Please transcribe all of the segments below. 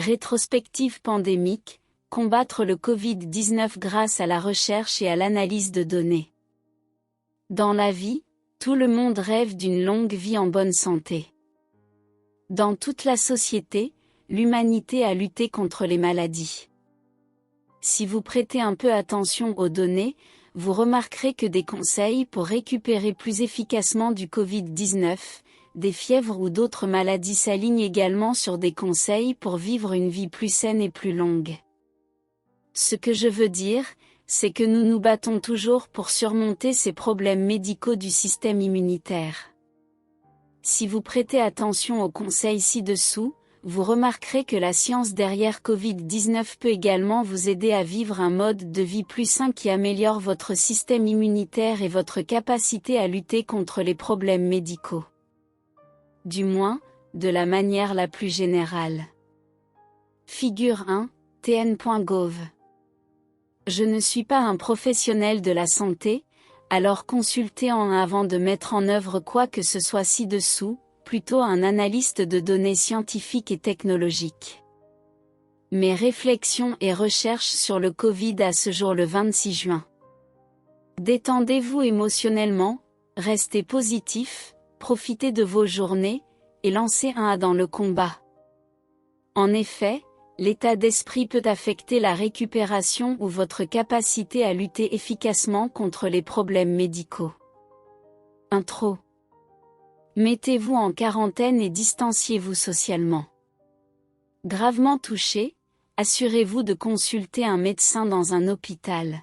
Rétrospective pandémique, combattre le Covid-19 grâce à la recherche et à l'analyse de données. Dans la vie, tout le monde rêve d'une longue vie en bonne santé. Dans toute la société, l'humanité a lutté contre les maladies. Si vous prêtez un peu attention aux données, vous remarquerez que des conseils pour récupérer plus efficacement du Covid-19, des fièvres ou d'autres maladies s'alignent également sur des conseils pour vivre une vie plus saine et plus longue. Ce que je veux dire, c'est que nous nous battons toujours pour surmonter ces problèmes médicaux du système immunitaire. Si vous prêtez attention aux conseils ci-dessous, vous remarquerez que la science derrière Covid-19 peut également vous aider à vivre un mode de vie plus sain qui améliore votre système immunitaire et votre capacité à lutter contre les problèmes médicaux. Du moins, de la manière la plus générale. Figure 1, tn.gov. Je ne suis pas un professionnel de la santé, alors consultez en avant de mettre en œuvre quoi que ce soit ci-dessous, plutôt un analyste de données scientifiques et technologiques. Mes réflexions et recherches sur le Covid à ce jour le 26 juin. Détendez-vous émotionnellement, restez positif, profitez de vos journées, et lancez un A dans le combat. En effet, l'état d'esprit peut affecter la récupération ou votre capacité à lutter efficacement contre les problèmes médicaux. Intro. Mettez-vous en quarantaine et distanciez-vous socialement. Gravement touché, assurez-vous de consulter un médecin dans un hôpital.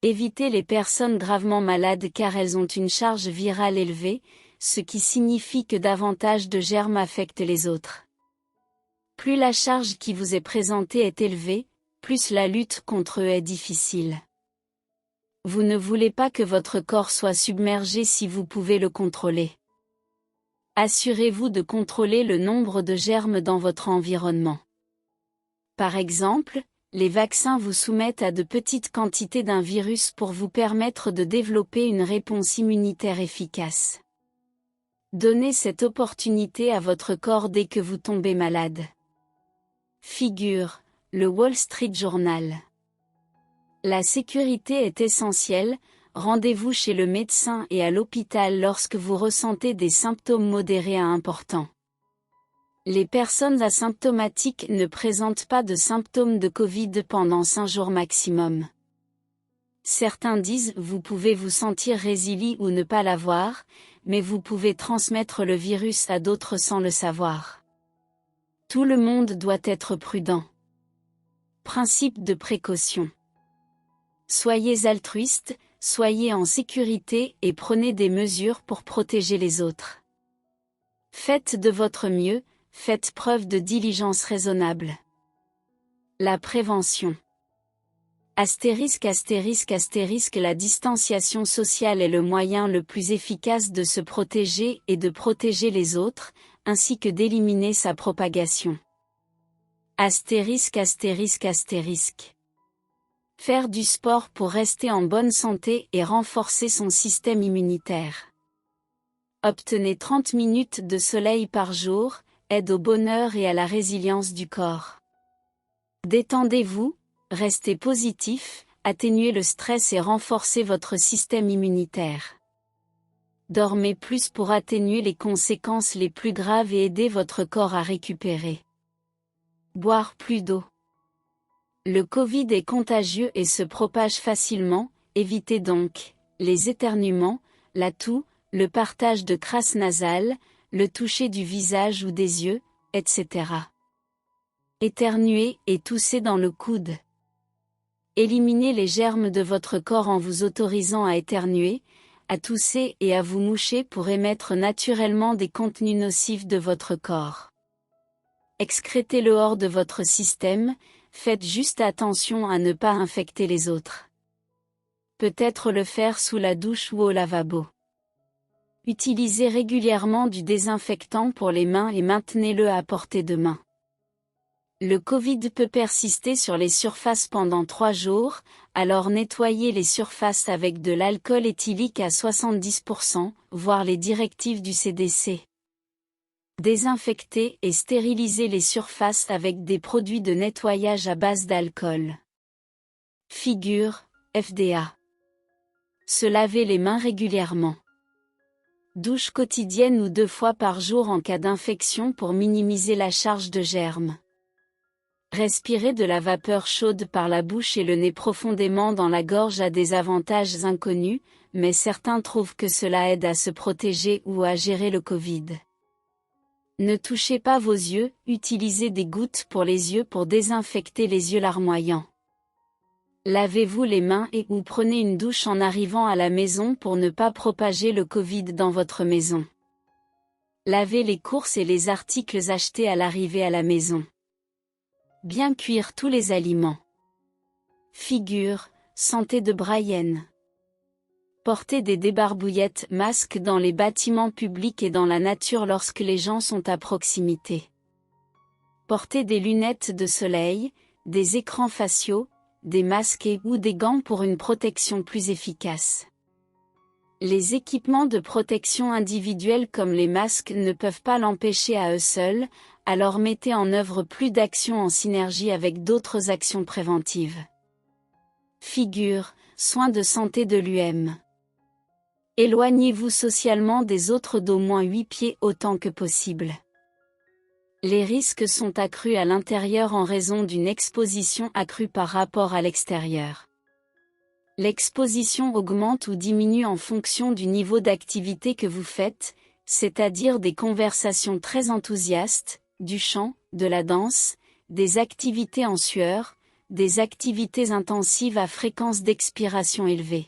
Évitez les personnes gravement malades car elles ont une charge virale élevée, ce qui signifie que davantage de germes affectent les autres. Plus la charge qui vous est présentée est élevée, plus la lutte contre eux est difficile. Vous ne voulez pas que votre corps soit submergé si vous pouvez le contrôler. Assurez-vous de contrôler le nombre de germes dans votre environnement. Par exemple, les vaccins vous soumettent à de petites quantités d'un virus pour vous permettre de développer une réponse immunitaire efficace. Donnez cette opportunité à votre corps dès que vous tombez malade. Figure, le Wall Street Journal. La sécurité est essentielle, rendez-vous chez le médecin et à l'hôpital lorsque vous ressentez des symptômes modérés à importants. Les personnes asymptomatiques ne présentent pas de symptômes de Covid pendant 5 jours maximum. Certains disent vous pouvez vous sentir résilient ou ne pas l'avoir, mais vous pouvez transmettre le virus à d'autres sans le savoir. Tout le monde doit être prudent. Principe de précaution. Soyez altruiste, soyez en sécurité et prenez des mesures pour protéger les autres. Faites de votre mieux, faites preuve de diligence raisonnable. La prévention. Astérisque, la distanciation sociale est le moyen le plus efficace de se protéger et de protéger les autres, ainsi que d'éliminer sa propagation. Astérisque. Faire du sport pour rester en bonne santé et renforcer son système immunitaire. Obtenez 30 minutes de soleil par jour, aide au bonheur et à la résilience du corps. Détendez-vous, restez positif, atténuez le stress et renforcez votre système immunitaire. Dormez plus pour atténuer les conséquences les plus graves et aider votre corps à récupérer. Boire plus d'eau. Le Covid est contagieux et se propage facilement, évitez donc les éternuements, la toux, le partage de crasse nasale, le toucher du visage ou des yeux, etc. Éternuer et tousser dans le coude. Éliminez les germes de votre corps en vous autorisant à éternuer, à tousser et à vous moucher pour émettre naturellement des contenus nocifs de votre corps. Excrétez-le hors de votre système, faites juste attention à ne pas infecter les autres. Peut-être le faire sous la douche ou au lavabo. Utilisez régulièrement du désinfectant pour les mains et maintenez-le à portée de main. Le Covid peut persister sur les surfaces pendant 3 jours, alors nettoyez les surfaces avec de l'alcool éthylique à 70%, voire les directives du CDC. Désinfecter et stériliser les surfaces avec des produits de nettoyage à base d'alcool. Figure, FDA. Se laver les mains régulièrement. Douche quotidienne ou 2 fois par jour en cas d'infection pour minimiser la charge de germes. Respirer de la vapeur chaude par la bouche et le nez profondément dans la gorge a des avantages inconnus, mais certains trouvent que cela aide à se protéger ou à gérer le Covid. Ne touchez pas vos yeux, utilisez des gouttes pour les yeux pour désinfecter les yeux larmoyants. Lavez-vous les mains et ou prenez une douche en arrivant à la maison pour ne pas propager le Covid dans votre maison. Lavez les courses et les articles achetés à l'arrivée à la maison. Bien cuire tous les aliments. Figure, santé de Brian. Porter des débarbouillettes masques dans les bâtiments publics et dans la nature lorsque les gens sont à proximité. Porter des lunettes de soleil, des écrans faciaux, des masques et ou des gants pour une protection plus efficace. Les équipements de protection individuelle comme les masques ne peuvent pas l'empêcher à eux seuls, alors mettez en œuvre plus d'actions en synergie avec d'autres actions préventives. Figure, soins de santé de l'UM. Éloignez-vous socialement des autres d'au moins 8 pieds autant que possible. Les risques sont accrus à l'intérieur en raison d'une exposition accrue par rapport à l'extérieur. L'exposition augmente ou diminue en fonction du niveau d'activité que vous faites, c'est-à-dire des conversations très enthousiastes, du chant, de la danse, des activités en sueur, des activités intensives à fréquence d'expiration élevée.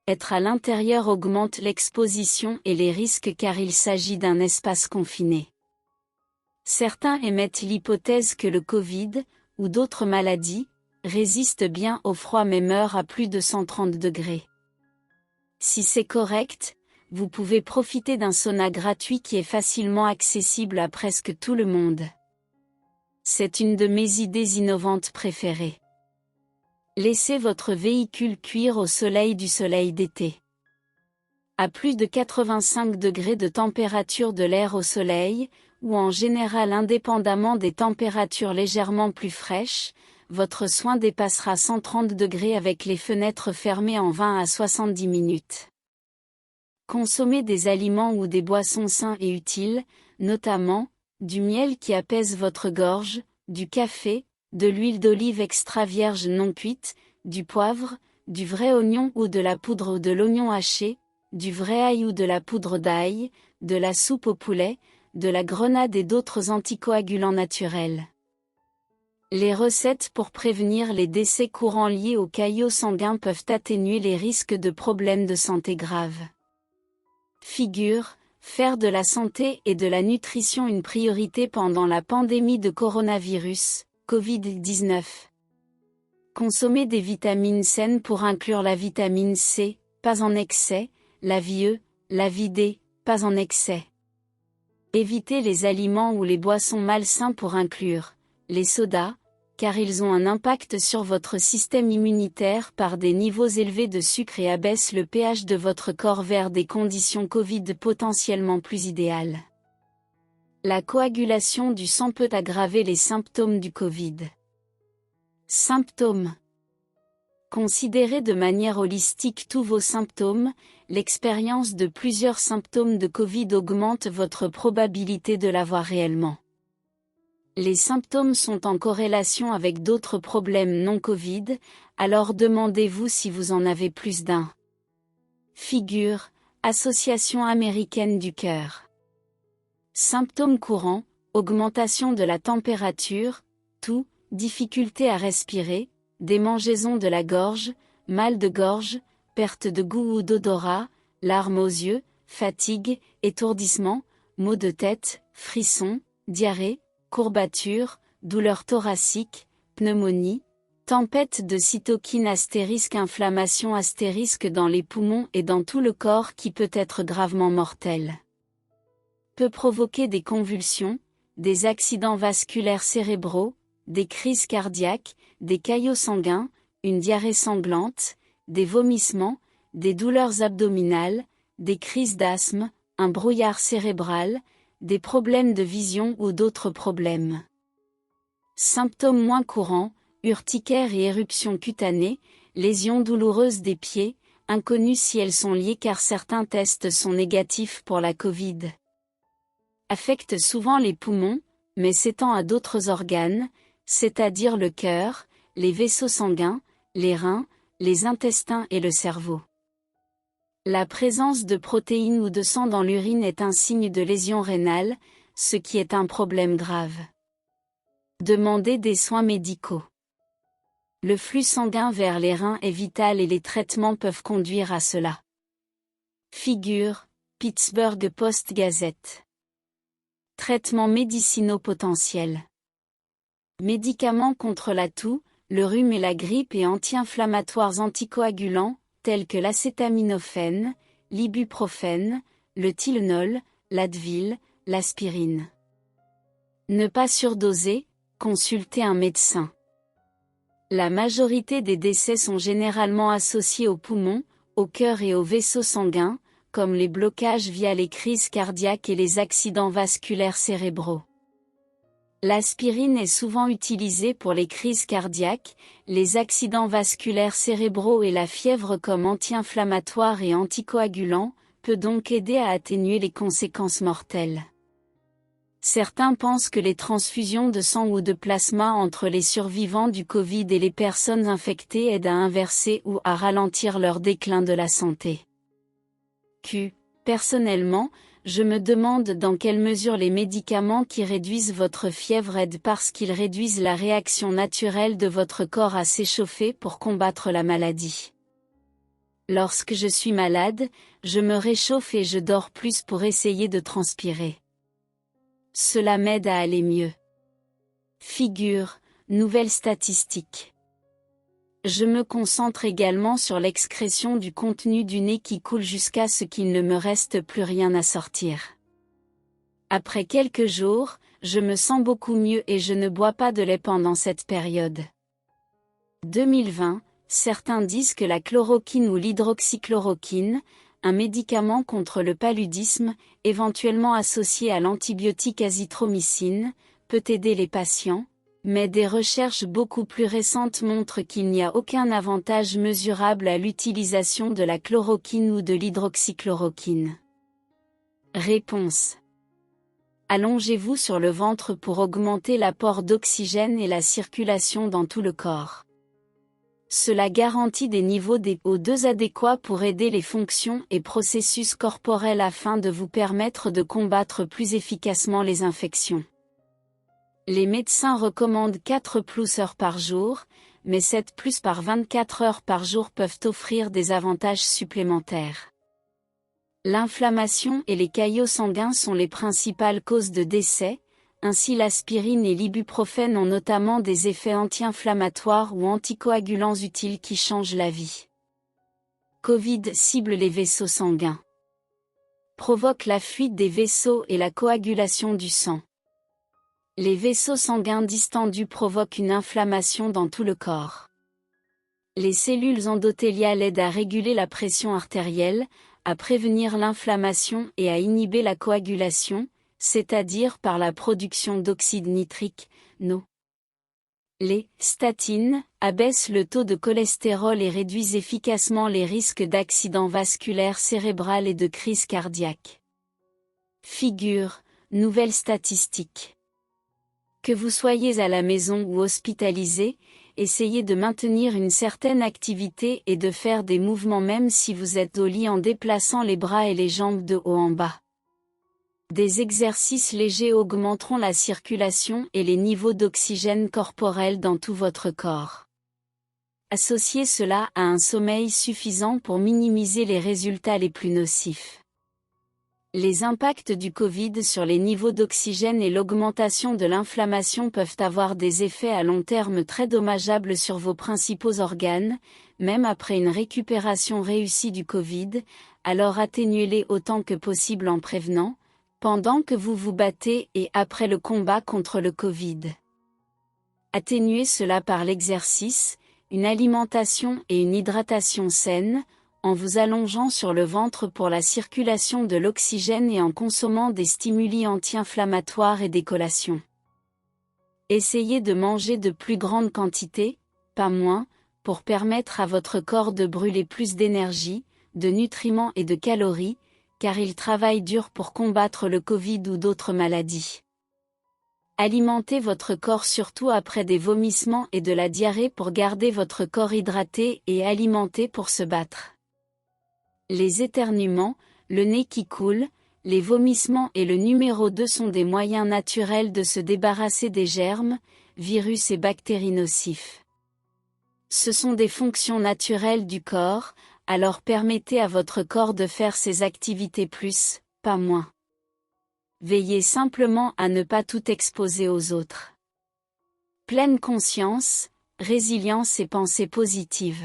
Être à l'intérieur augmente l'exposition et les risques car il s'agit d'un espace confiné. Certains émettent l'hypothèse que le Covid, ou d'autres maladies, résistent bien au froid mais meurent à plus de 130 degrés. Si c'est correct, vous pouvez profiter d'un sauna gratuit qui est facilement accessible à presque tout le monde. C'est une de mes idées innovantes préférées. Laissez votre véhicule cuire au soleil du soleil d'été. À plus de 85 degrés de température de l'air au soleil, ou en général indépendamment des températures légèrement plus fraîches, votre soin dépassera 130 degrés avec les fenêtres fermées en 20 à 70 minutes. Consommez des aliments ou des boissons sains et utiles, notamment, du miel qui apaise votre gorge, du café, de l'huile d'olive extra vierge non cuite, du poivre, du vrai oignon ou de la poudre ou de l'oignon haché, du vrai ail ou de la poudre d'ail, de la soupe au poulet, de la grenade et d'autres anticoagulants naturels. Les recettes pour prévenir les décès courants liés aux caillots sanguins peuvent atténuer les risques de problèmes de santé graves. Figure, faire de la santé et de la nutrition une priorité pendant la pandémie de coronavirus, Covid-19. Consommer des vitamines saines pour inclure la vitamine C, pas en excès, la vie E, la vie D, pas en excès. Évitez les aliments ou les boissons malsains pour inclure les sodas, car ils ont un impact sur votre système immunitaire par des niveaux élevés de sucre et abaissent le pH de votre corps vers des conditions Covid potentiellement plus idéales. La coagulation du sang peut aggraver les symptômes du Covid. Symptômes. Considérez de manière holistique tous vos symptômes, l'expérience de plusieurs symptômes de Covid augmente votre probabilité de l'avoir réellement. Les symptômes sont en corrélation avec d'autres problèmes non Covid, alors demandez-vous si vous en avez plus d'un. Figure, Association américaine du cœur. Symptômes courants, augmentation de la température, toux, difficulté à respirer, démangeaison de la gorge, mal de gorge, perte de goût ou d'odorat, larmes aux yeux, fatigue, étourdissement, maux de tête, frissons, diarrhée, courbatures, douleurs thoraciques, pneumonie, tempête de cytokines * inflammation * dans les poumons et dans tout le corps qui peut être gravement mortel. Peut provoquer des convulsions, des accidents vasculaires cérébraux, des crises cardiaques, des caillots sanguins, une diarrhée sanglante, des vomissements, des douleurs abdominales, des crises d'asthme, un brouillard cérébral, des problèmes de vision ou d'autres problèmes. Symptômes moins courants, urticaire et éruption cutanée, lésions douloureuses des pieds, inconnues si elles sont liées car certains tests sont négatifs pour la Covid. Affecte souvent les poumons, mais s'étend à d'autres organes, c'est-à-dire le cœur, les vaisseaux sanguins, les reins, les intestins et le cerveau. La présence de protéines ou de sang dans l'urine est un signe de lésion rénale, ce qui est un problème grave. Demandez des soins médicaux. Le flux sanguin vers les reins est vital et les traitements peuvent conduire à cela. Figure, Pittsburgh Post-Gazette. Traitements médicinaux potentiels. Médicaments contre la toux, le rhume et la grippe et anti-inflammatoires anticoagulants, tels que l'acétaminophène, l'ibuprofène, le Tylenol, l'Advil, l'aspirine. Ne pas surdoser, consultez un médecin. La majorité des décès sont généralement associés aux poumons, au cœur et aux vaisseaux sanguins, comme les blocages via les crises cardiaques et les accidents vasculaires cérébraux. L'aspirine est souvent utilisée pour les crises cardiaques, les accidents vasculaires cérébraux et la fièvre comme anti-inflammatoire et anticoagulant, peut donc aider à atténuer les conséquences mortelles. Certains pensent que les transfusions de sang ou de plasma entre les survivants du Covid et les personnes infectées aident à inverser ou à ralentir leur déclin de la santé. Personnellement, je me demande dans quelle mesure les médicaments qui réduisent votre fièvre aident parce qu'ils réduisent la réaction naturelle de votre corps à s'échauffer pour combattre la maladie. Lorsque je suis malade, je me réchauffe et je dors plus pour essayer de transpirer. Cela m'aide à aller mieux. Figure, nouvelle statistique. Je me concentre également sur l'excrétion du contenu du nez qui coule jusqu'à ce qu'il ne me reste plus rien à sortir. Après quelques jours, je me sens beaucoup mieux et je ne bois pas de lait pendant cette période. 2020, certains disent que la chloroquine ou l'hydroxychloroquine, un médicament contre le paludisme, éventuellement associé à l'antibiotique azithromycine, peut aider les patients, mais des recherches beaucoup plus récentes montrent qu'il n'y a aucun avantage mesurable à l'utilisation de la chloroquine ou de l'hydroxychloroquine. Réponse. Allongez-vous sur le ventre pour augmenter l'apport d'oxygène et la circulation dans tout le corps. Cela garantit des niveaux de O2 adéquats pour aider les fonctions et processus corporels afin de vous permettre de combattre plus efficacement les infections. Les médecins recommandent 4+ heures par jour, mais 7+ par 24 heures par jour peuvent offrir des avantages supplémentaires. L'inflammation et les caillots sanguins sont les principales causes de décès, ainsi l'aspirine et l'ibuprofène ont notamment des effets anti-inflammatoires ou anticoagulants utiles qui changent la vie. Covid cible les vaisseaux sanguins. Provoque la fuite des vaisseaux et la coagulation du sang. Les vaisseaux sanguins distendus provoquent une inflammation dans tout le corps. Les cellules endothéliales aident à réguler la pression artérielle, à prévenir l'inflammation et à inhiber la coagulation, c'est-à-dire par la production d'oxyde nitrique, NO. Les statines abaissent le taux de cholestérol et réduisent efficacement les risques d'accident vasculaire cérébral et de crise cardiaque. Figure, nouvelle statistique. Que vous soyez à la maison ou hospitalisé, essayez de maintenir une certaine activité et de faire des mouvements même si vous êtes au lit en déplaçant les bras et les jambes de haut en bas. Des exercices légers augmenteront la circulation et les niveaux d'oxygène corporel dans tout votre corps. Associez cela à un sommeil suffisant pour minimiser les résultats les plus nocifs. Les impacts du Covid sur les niveaux d'oxygène et l'augmentation de l'inflammation peuvent avoir des effets à long terme très dommageables sur vos principaux organes, même après une récupération réussie du Covid, alors atténuez-les autant que possible en prévenant, pendant que vous vous battez et après le combat contre le Covid. Atténuez cela par l'exercice, une alimentation et une hydratation saine, en vous allongeant sur le ventre pour la circulation de l'oxygène et en consommant des stimuli anti-inflammatoires et des collations. Essayez de manger de plus grandes quantités, pas moins, pour permettre à votre corps de brûler plus d'énergie, de nutriments et de calories, car il travaille dur pour combattre le Covid ou d'autres maladies. Alimentez votre corps surtout après des vomissements et de la diarrhée pour garder votre corps hydraté et alimenté pour se battre. Les éternuements, le nez qui coule, les vomissements et le numéro 2 sont des moyens naturels de se débarrasser des germes, virus et bactéries nocifs. Ce sont des fonctions naturelles du corps, alors permettez à votre corps de faire ses activités plus, pas moins. Veillez simplement à ne pas tout exposer aux autres. Pleine conscience, résilience et pensée positive.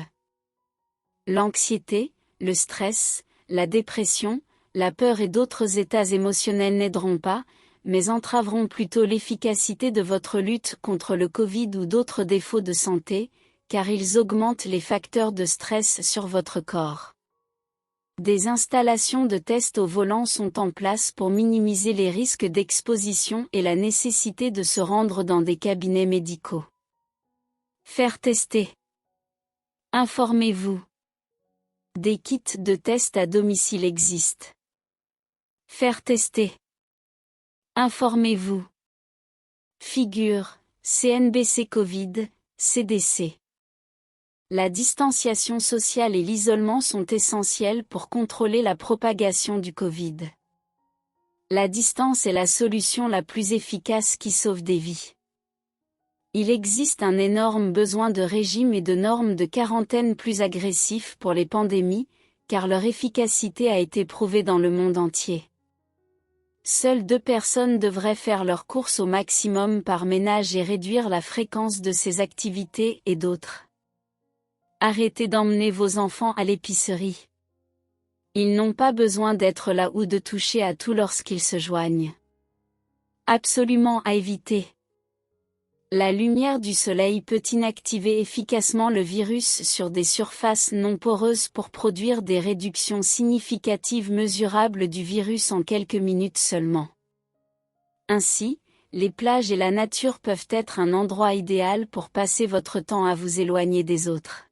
L'anxiété, le stress, la dépression, la peur et d'autres états émotionnels n'aideront pas, mais entraveront plutôt l'efficacité de votre lutte contre le Covid ou d'autres défauts de santé, car ils augmentent les facteurs de stress sur votre corps. Des installations de tests au volant sont en place pour minimiser les risques d'exposition et la nécessité de se rendre dans des cabinets médicaux. Faire tester. Informez-vous. Des kits de test à domicile existent. Faire tester. Informez-vous. Figure, CNBC Covid, CDC. La distanciation sociale et l'isolement sont essentiels pour contrôler la propagation du Covid. La distance est la solution la plus efficace qui sauve des vies. Il existe un énorme besoin de régimes et de normes de quarantaine plus agressifs pour les pandémies, car leur efficacité a été prouvée dans le monde entier. Seules 2 personnes devraient faire leurs courses au maximum par ménage et réduire la fréquence de ces activités et d'autres. Arrêtez d'emmener vos enfants à l'épicerie. Ils n'ont pas besoin d'être là ou de toucher à tout lorsqu'ils se joignent. Absolument à éviter. La lumière du soleil peut inactiver efficacement le virus sur des surfaces non poreuses pour produire des réductions significatives mesurables du virus en quelques minutes seulement. Ainsi, les plages et la nature peuvent être un endroit idéal pour passer votre temps à vous éloigner des autres.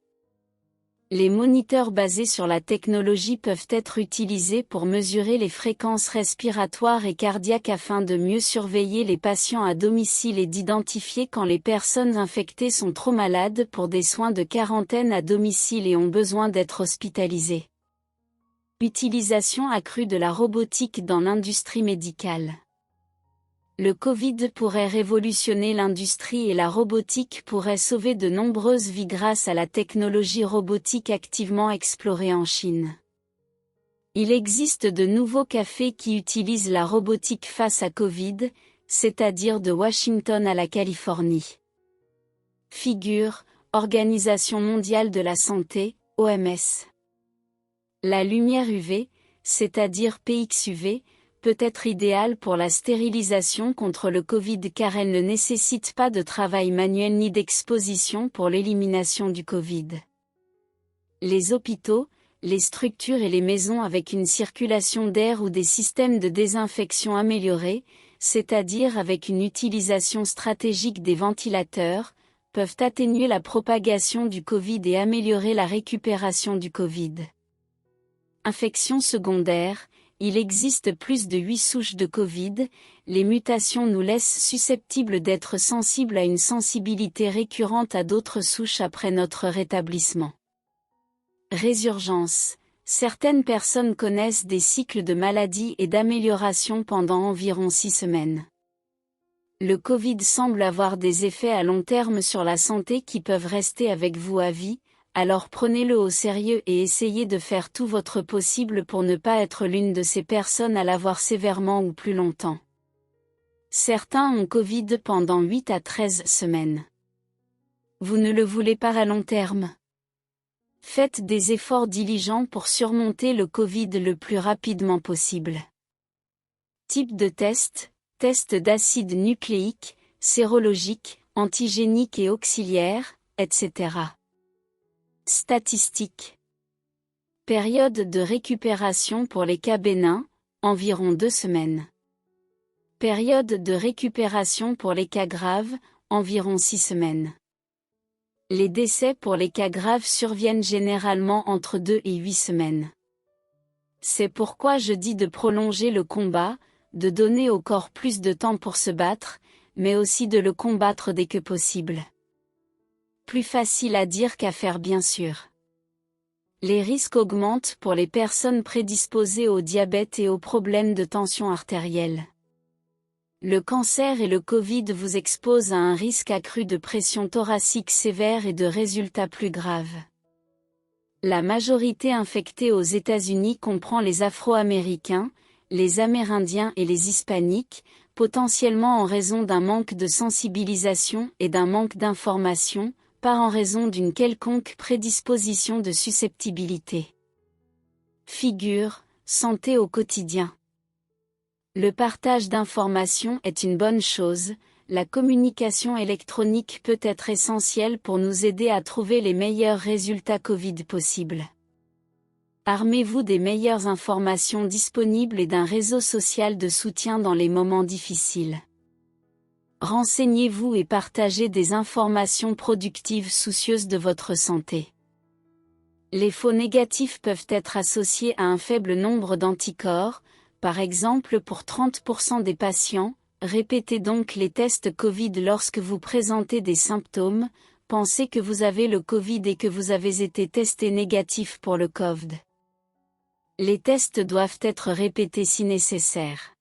Les moniteurs basés sur la technologie peuvent être utilisés pour mesurer les fréquences respiratoires et cardiaques afin de mieux surveiller les patients à domicile et d'identifier quand les personnes infectées sont trop malades pour des soins de quarantaine à domicile et ont besoin d'être hospitalisées. Utilisation accrue de la robotique dans l'industrie médicale. Le Covid pourrait révolutionner l'industrie et la robotique pourrait sauver de nombreuses vies grâce à la technologie robotique activement explorée en Chine. Il existe de nouveaux cafés qui utilisent la robotique face à Covid, c'est-à-dire de Washington à la Californie. Figure, Organisation mondiale de la santé, OMS. La lumière UV, c'est-à-dire PXUV, peut être idéale pour la stérilisation contre le Covid car elle ne nécessite pas de travail manuel ni d'exposition pour l'élimination du Covid. Les hôpitaux, les structures et les maisons avec une circulation d'air ou des systèmes de désinfection améliorés, c'est-à-dire avec une utilisation stratégique des ventilateurs, peuvent atténuer la propagation du Covid et améliorer la récupération du Covid. Infection secondaire. Il existe plus de 8 souches de Covid, les mutations nous laissent susceptibles d'être sensibles à une sensibilité récurrente à d'autres souches après notre rétablissement. Résurgence. Certaines personnes connaissent des cycles de maladie et d'amélioration pendant environ 6 semaines. Le Covid semble avoir des effets à long terme sur la santé qui peuvent rester avec vous à vie. Alors prenez-le au sérieux et essayez de faire tout votre possible pour ne pas être l'une de ces personnes à l'avoir sévèrement ou plus longtemps. Certains ont Covid pendant 8 à 13 semaines. Vous ne le voulez pas à long terme? Faites des efforts diligents pour surmonter le Covid le plus rapidement possible. Type de test, test d'acide nucléique, sérologique, antigénique et auxiliaire, etc. Statistiques. Période de récupération pour les cas bénins, environ 2 semaines. Période de récupération pour les cas graves, environ 6 semaines. Les décès pour les cas graves surviennent généralement entre 2 et 8 semaines. C'est pourquoi je dis de prolonger le combat, de donner au corps plus de temps pour se battre, mais aussi de le combattre dès que possible. Plus facile à dire qu'à faire bien sûr. Les risques augmentent pour les personnes prédisposées au diabète et aux problèmes de tension artérielle. Le cancer et le Covid vous exposent à un risque accru de pression thoracique sévère et de résultats plus graves. La majorité infectée aux États-Unis comprend les Afro-Américains, les Amérindiens et les Hispaniques, potentiellement en raison d'un manque de sensibilisation et d'un manque d'information, pas en raison d'une quelconque prédisposition de susceptibilité. Figure, santé au quotidien. Le partage d'informations est une bonne chose, la communication électronique peut être essentielle pour nous aider à trouver les meilleurs résultats Covid possibles. Armez-vous des meilleures informations disponibles et d'un réseau social de soutien dans les moments difficiles. Renseignez-vous et partagez des informations productives soucieuses de votre santé. Les faux négatifs peuvent être associés à un faible nombre d'anticorps, par exemple pour 30% des patients. Répétez donc les tests Covid lorsque vous présentez des symptômes, pensez que vous avez le Covid et que vous avez été testé négatif pour le Covid. Les tests doivent être répétés si nécessaire.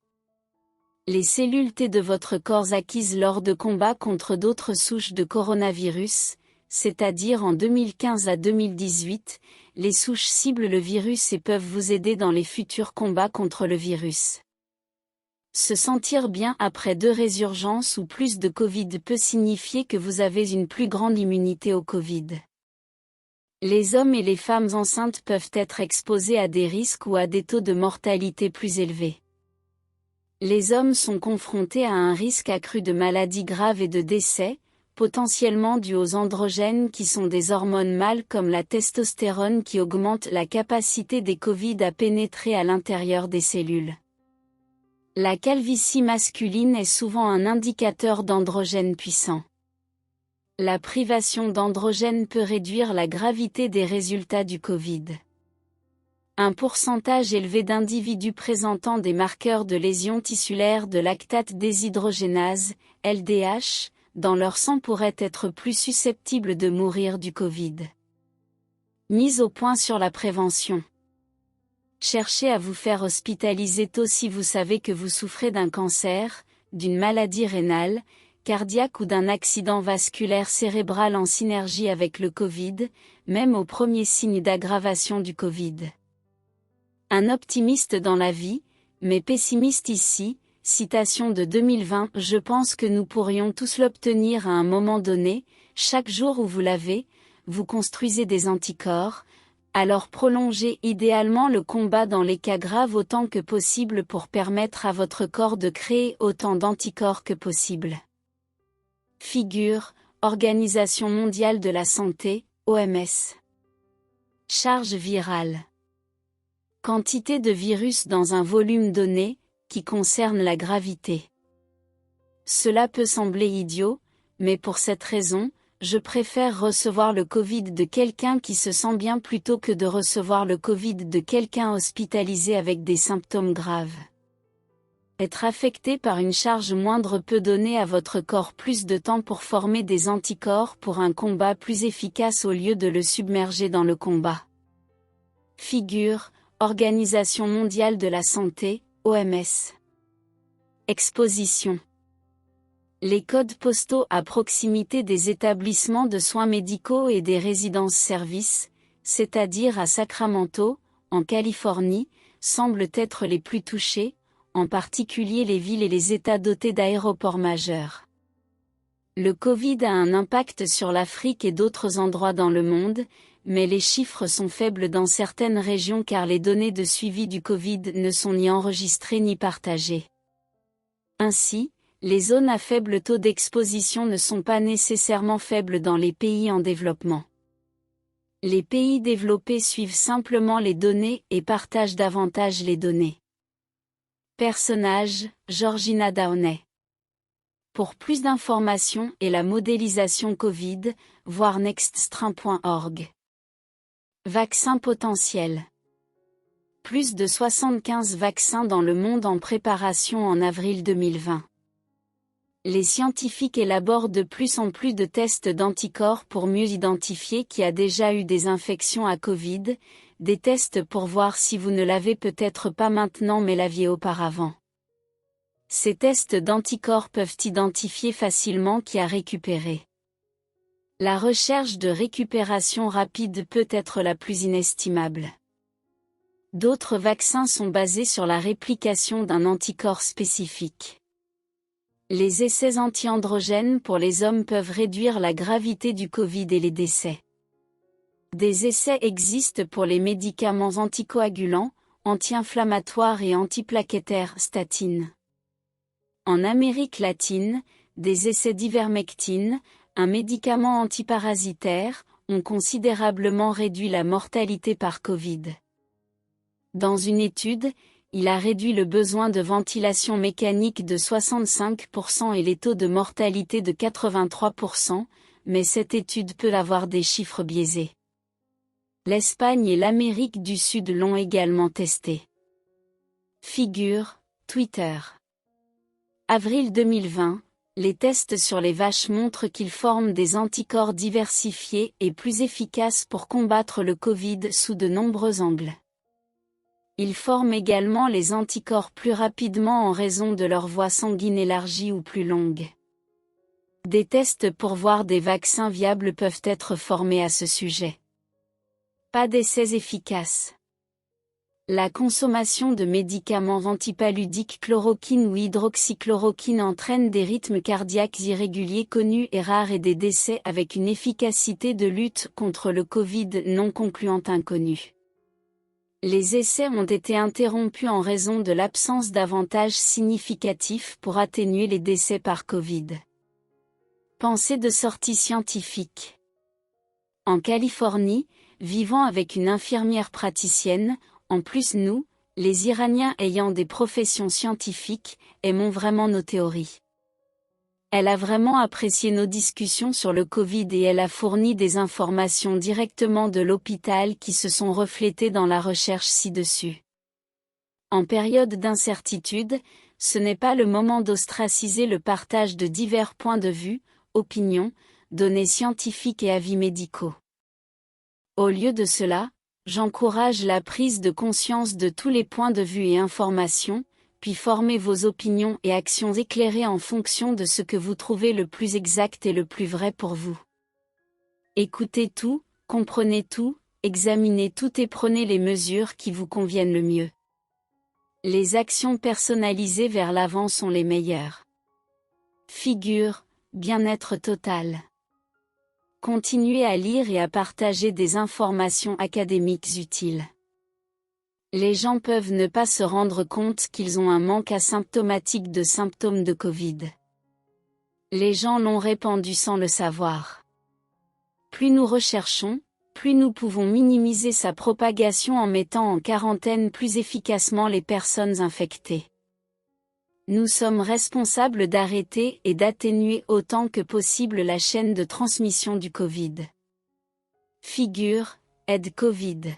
Les cellules T de votre corps acquises lors de combats contre d'autres souches de coronavirus, c'est-à-dire en 2015 à 2018, les souches ciblent le virus et peuvent vous aider dans les futurs combats contre le virus. Se sentir bien après 2 résurgences ou plus de Covid peut signifier que vous avez une plus grande immunité au Covid. Les hommes et les femmes enceintes peuvent être exposés à des risques ou à des taux de mortalité plus élevés. Les hommes sont confrontés à un risque accru de maladies graves et de décès, potentiellement dus aux androgènes qui sont des hormones mâles comme la testostérone qui augmente la capacité des Covid à pénétrer à l'intérieur des cellules. La calvitie masculine est souvent un indicateur d'androgènes puissants. La privation d'androgènes peut réduire la gravité des résultats du Covid. Un pourcentage élevé d'individus présentant des marqueurs de lésions tissulaires de lactate déshydrogénase, LDH, dans leur sang pourraient être plus susceptibles de mourir du Covid. Mise au point sur la prévention. Cherchez à vous faire hospitaliser tôt si vous savez que vous souffrez d'un cancer, d'une maladie rénale, cardiaque ou d'un accident vasculaire cérébral en synergie avec le Covid, même aux premiers signes d'aggravation du Covid. Un optimiste dans la vie, mais pessimiste ici, citation de 2020. Je pense que nous pourrions tous l'obtenir à un moment donné, chaque jour où vous l'avez, vous construisez des anticorps, alors prolongez idéalement le combat dans les cas graves autant que possible pour permettre à votre corps de créer autant d'anticorps que possible. Figure, Organisation mondiale de la santé, OMS. Charge virale. Quantité de virus dans un volume donné, qui concerne la gravité. Cela peut sembler idiot, mais pour cette raison, je préfère recevoir le Covid de quelqu'un qui se sent bien plutôt que de recevoir le Covid de quelqu'un hospitalisé avec des symptômes graves. Être affecté par une charge moindre peut donner à votre corps plus de temps pour former des anticorps pour un combat plus efficace au lieu de le submerger dans le combat. Figure, Organisation mondiale de la santé, OMS. Exposition. Les codes postaux à proximité des établissements de soins médicaux et des résidences-services, c'est-à-dire à Sacramento, en Californie, semblent être les plus touchés, en particulier les villes et les États dotés d'aéroports majeurs. Le Covid a un impact sur l'Afrique et d'autres endroits dans le monde, mais les chiffres sont faibles dans certaines régions car les données de suivi du Covid ne sont ni enregistrées ni partagées. Ainsi, les zones à faible taux d'exposition ne sont pas nécessairement faibles dans les pays en développement. Les pays développés suivent simplement les données et partagent davantage les données. Personnage, Georgina Downey. Pour plus d'informations et la modélisation Covid, voir nextstrain.org. Vaccins potentiels. Plus de 75 vaccins dans le monde en préparation en avril 2020. Les scientifiques élaborent de plus en plus de tests d'anticorps pour mieux identifier qui a déjà eu des infections à Covid, des tests pour voir si vous ne l'avez peut-être pas maintenant mais l'aviez auparavant. Ces tests d'anticorps peuvent identifier facilement qui a récupéré. La recherche de récupération rapide peut être la plus inestimable. D'autres vaccins sont basés sur la réplication d'un anticorps spécifique. Les essais anti-androgènes pour les hommes peuvent réduire la gravité du Covid et les décès. Des essais existent pour les médicaments anticoagulants, anti-inflammatoires et antiplaquettaires statines. En Amérique latine, des essais d'ivermectine, un médicament antiparasitaire, ont considérablement réduit la mortalité par Covid. Dans une étude, il a réduit le besoin de ventilation mécanique de 65% et les taux de mortalité de 83%, mais cette étude peut avoir des chiffres biaisés. L'Espagne et l'Amérique du Sud l'ont également testé. Figure, Twitter. Avril 2020, les tests sur les vaches montrent qu'ils forment des anticorps diversifiés et plus efficaces pour combattre le Covid sous de nombreux angles. Ils forment également les anticorps plus rapidement en raison de leur voie sanguine élargie ou plus longue. Des tests pour voir des vaccins viables peuvent être formés à ce sujet. Pas d'essais efficaces. La consommation de médicaments antipaludiques chloroquine ou hydroxychloroquine entraîne des rythmes cardiaques irréguliers connus et rares et des décès avec une efficacité de lutte contre le Covid non concluante inconnue. Les essais ont été interrompus en raison de l'absence d'avantages significatifs pour atténuer les décès par Covid. Pensée de sortie scientifique. En Californie, vivant avec une infirmière praticienne, en plus nous, les Iraniens ayant des professions scientifiques, aimons vraiment nos théories. Elle a vraiment apprécié nos discussions sur le Covid et elle a fourni des informations directement de l'hôpital qui se sont reflétées dans la recherche ci-dessus. En période d'incertitude, ce n'est pas le moment d'ostraciser le partage de divers points de vue, opinions, données scientifiques et avis médicaux. Au lieu de cela, j'encourage la prise de conscience de tous les points de vue et informations, puis formez vos opinions et actions éclairées en fonction de ce que vous trouvez le plus exact et le plus vrai pour vous. Écoutez tout, comprenez tout, examinez tout et prenez les mesures qui vous conviennent le mieux. Les actions personnalisées vers l'avant sont les meilleures. Figure, bien-être total. Continuez à lire et à partager des informations académiques utiles. Les gens peuvent ne pas se rendre compte qu'ils ont un manque asymptomatique de symptômes de Covid. Les gens l'ont répandu sans le savoir. Plus nous recherchons, plus nous pouvons minimiser sa propagation en mettant en quarantaine plus efficacement les personnes infectées. Nous sommes responsables d'arrêter et d'atténuer autant que possible la chaîne de transmission du Covid. Figure, aide Covid.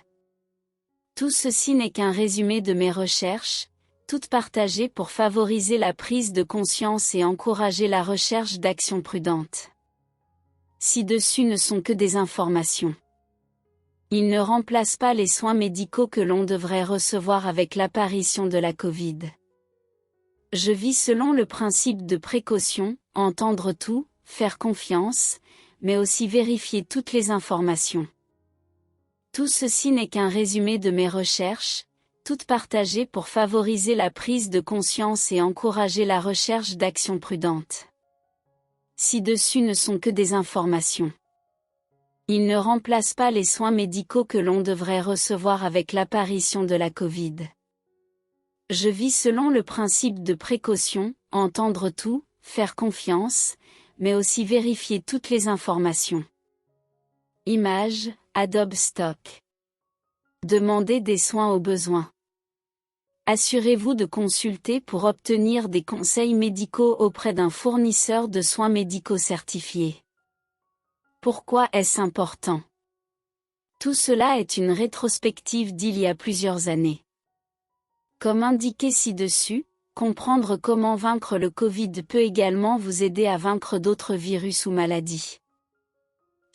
Tout ceci n'est qu'un résumé de mes recherches, toutes partagées pour favoriser la prise de conscience et encourager la recherche d'actions prudentes. Ci-dessus ne sont que des informations. Ils ne remplacent pas les soins médicaux que l'on devrait recevoir avec l'apparition de la Covid. Je vis selon le principe de précaution, entendre tout, faire confiance, mais aussi vérifier toutes les informations. Tout ceci n'est qu'un résumé de mes recherches, toutes partagées pour favoriser la prise de conscience et encourager la recherche d'actions prudentes. Ci-dessus ne sont que des informations. Ils ne remplacent pas les soins médicaux que l'on devrait recevoir avec l'apparition de la Covid. Je vis selon le principe de précaution, entendre tout, faire confiance, mais aussi vérifier toutes les informations. Image, Adobe Stock. Demandez des soins aux besoins. Assurez-vous de consulter pour obtenir des conseils médicaux auprès d'un fournisseur de soins médicaux certifié. Pourquoi est-ce important? Tout cela est une rétrospective d'il y a plusieurs années. Comme indiqué ci-dessus, comprendre comment vaincre le Covid peut également vous aider à vaincre d'autres virus ou maladies.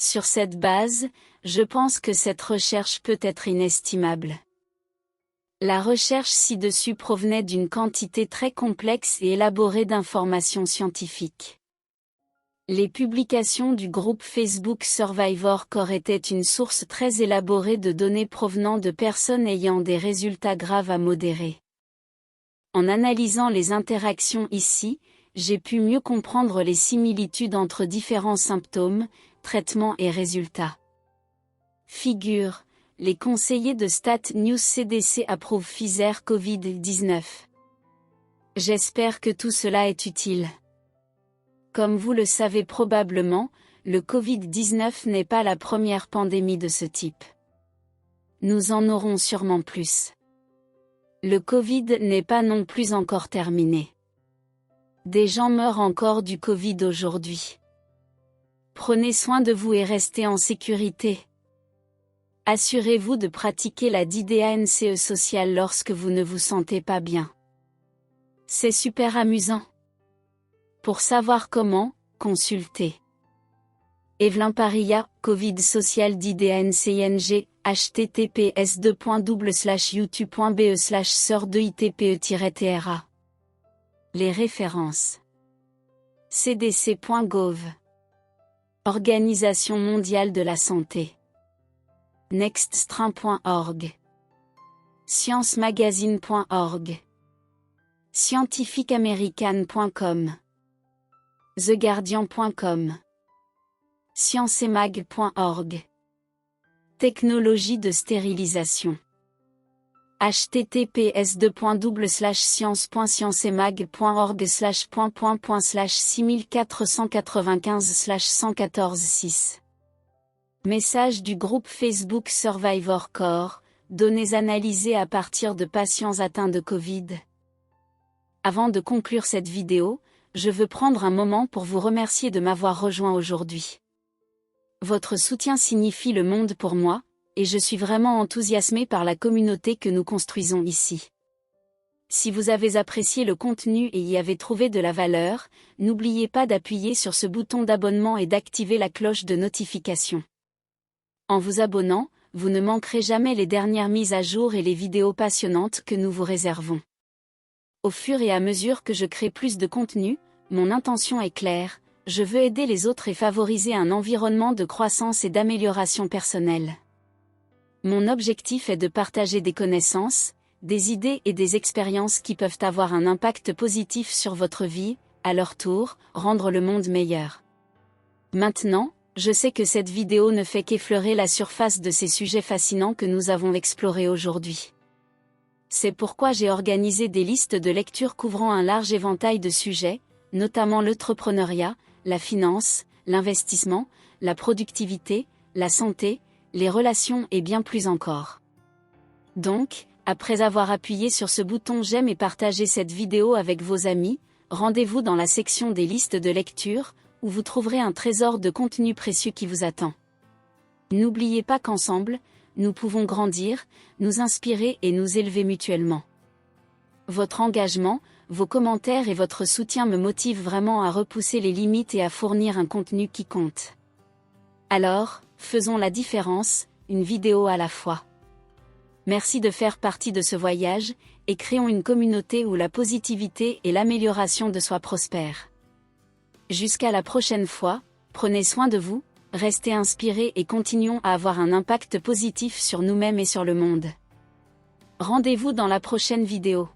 Sur cette base, je pense que cette recherche peut être inestimable. La recherche ci-dessus provenait d'une quantité très complexe et élaborée d'informations scientifiques. Les publications du groupe Facebook SurvivorCore étaient une source très élaborée de données provenant de personnes ayant des résultats graves à modérés. En analysant les interactions ici, j'ai pu mieux comprendre les similitudes entre différents symptômes, traitements et résultats. Figure, les conseillers de Stat News CDC approuvent Pfizer Covid-19. J'espère que tout cela est utile. Comme vous le savez probablement, le Covid-19 n'est pas la première pandémie de ce type. Nous en aurons sûrement plus. Le Covid n'est pas non plus encore terminé. Des gens meurent encore du Covid aujourd'hui. Prenez soin de vous et restez en sécurité. Assurez-vous de pratiquer la DIDANCE sociale lorsque vous ne vous sentez pas bien. C'est super amusant. Pour savoir comment, consultez. Evelyn Paria, Covid social DIDANCING, https://youtube.be/sœur2itpe-tra. Les références. cdc.gov. Organisation mondiale de la santé. nextstrain.org. sciencemagazine.org. scientifiqueamerican.com. theguardian.com. scienceemag.org. Technologie de stérilisation. https://science.emag.org/point.6495/114-6. Message du groupe Facebook SurvivorCore, données analysées à partir de patients atteints de Covid. Avant de conclure cette vidéo, je veux prendre un moment pour vous remercier de m'avoir rejoint aujourd'hui. Votre soutien signifie le monde pour moi, et je suis vraiment enthousiasmé par la communauté que nous construisons ici. Si vous avez apprécié le contenu et y avez trouvé de la valeur, n'oubliez pas d'appuyer sur ce bouton d'abonnement et d'activer la cloche de notification. En vous abonnant, vous ne manquerez jamais les dernières mises à jour et les vidéos passionnantes que nous vous réservons. Au fur et à mesure que je crée plus de contenu, mon intention est claire, je veux aider les autres et favoriser un environnement de croissance et d'amélioration personnelle. Mon objectif est de partager des connaissances, des idées et des expériences qui peuvent avoir un impact positif sur votre vie, à leur tour, rendre le monde meilleur. Maintenant, je sais que cette vidéo ne fait qu'effleurer la surface de ces sujets fascinants que nous avons explorés aujourd'hui. C'est pourquoi j'ai organisé des listes de lecture couvrant un large éventail de sujets, notamment l'entrepreneuriat, la finance, l'investissement, la productivité, la santé, les relations et bien plus encore. Donc, après avoir appuyé sur ce bouton j'aime et partagé cette vidéo avec vos amis, rendez-vous dans la section des listes de lecture, où vous trouverez un trésor de contenu précieux qui vous attend. N'oubliez pas qu'ensemble, nous pouvons grandir, nous inspirer et nous élever mutuellement. Votre engagement, vos commentaires et votre soutien me motivent vraiment à repousser les limites et à fournir un contenu qui compte. Alors, faisons la différence, une vidéo à la fois. Merci de faire partie de ce voyage, et créons une communauté où la positivité et l'amélioration de soi prospèrent. Jusqu'à la prochaine fois, prenez soin de vous, restez inspirés et continuons à avoir un impact positif sur nous-mêmes et sur le monde. Rendez-vous dans la prochaine vidéo.